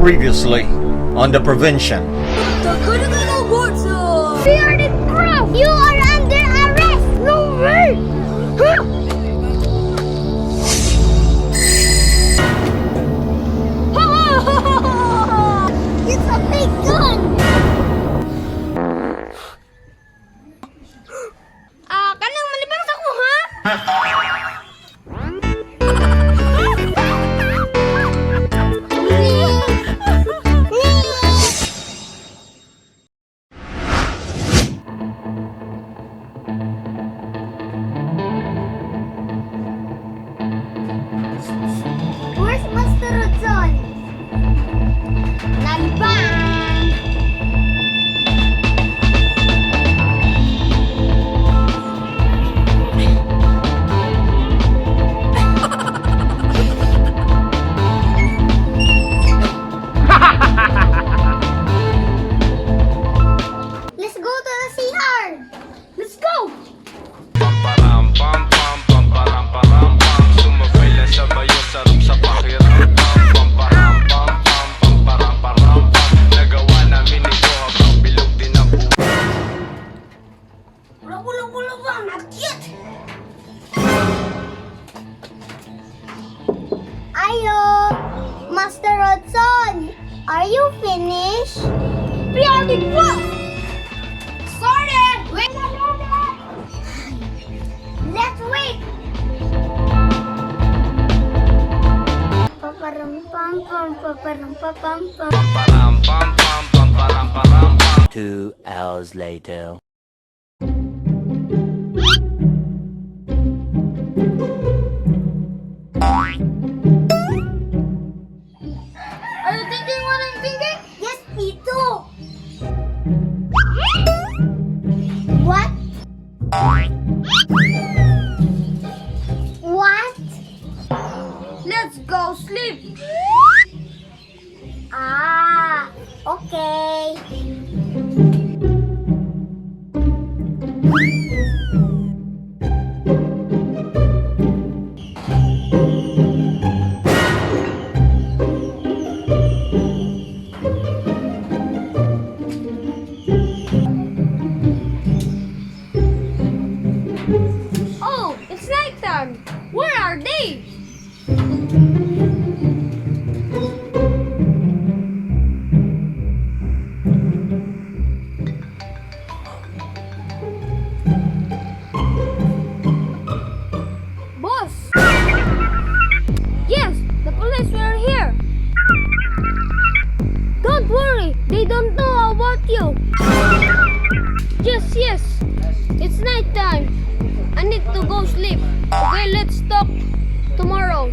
Previously on the Provincian. PRD Craft! You are under arrest! No way! Huh? It's a big gun! Kanang malibang sa ko, ha? Where's Master Rodson? Nalibang! Let's go to the CR! Let's go! Param pam pam pam param param pam sumabay lang sa bayo sarap sa pakiramdam pam param pam pam pam param param pam nagawa namin ito habang bilog din ang buhay. Wala ba? Not yet! Ayo! Master Rodson! Are you finished? PRD Craft! Sorry! Wait a minute! Let's wait! Paparam pam pam paparam pam pam pam. Param pam pam pam param param pam 2 hours later. Are you thinking what I'm thinking? Yes, Tito. What? What? Let's go sleep. Okay. Oh, it's nighttime. Where are they? Boss! Yes, the police were here. Don't worry, they don't know about you. Yes, it's night time. I need to go sleep. Okay, let's talk tomorrow.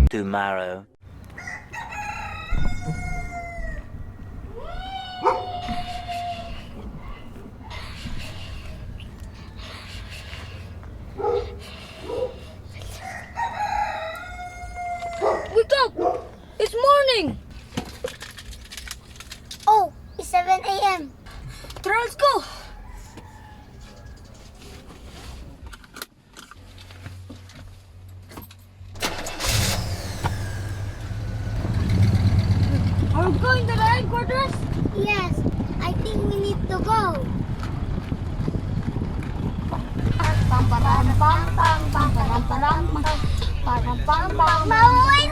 Tomorrow. Wake up! It's morning! Oh, it's 7 a.m. Tara, let's go! Are we going to the headquarters? Yes, I think we need to go. Pam pam pam pam pam pam pam pam pam pam pam. Wait!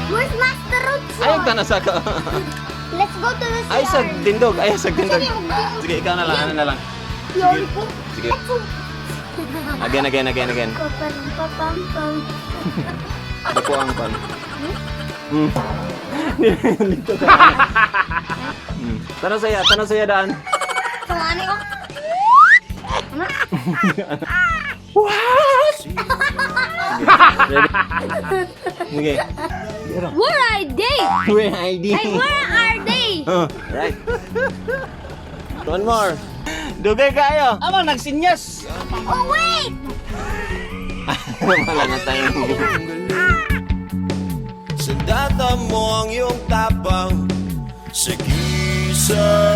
Where's Master Rodson? Ayaw ta na sa ka. Let's go to the CR. Ay sa tindog, ay sa tindog. Sige, mag- Sige, ikaw na lang, ano na lang. Yori ko. Sige. Again. Papam-papam-pam. Ako po ang pan. Dito ka. Tanong saya daan. Sumani ko. What? Okay. Where are they? Where ID? Hey, where are they? Right. One more. Dugay kayo. Amang nagsinyas. Oh, wait! Wala na tayo. Sandata mo ang iyong tapang. Sige, sir.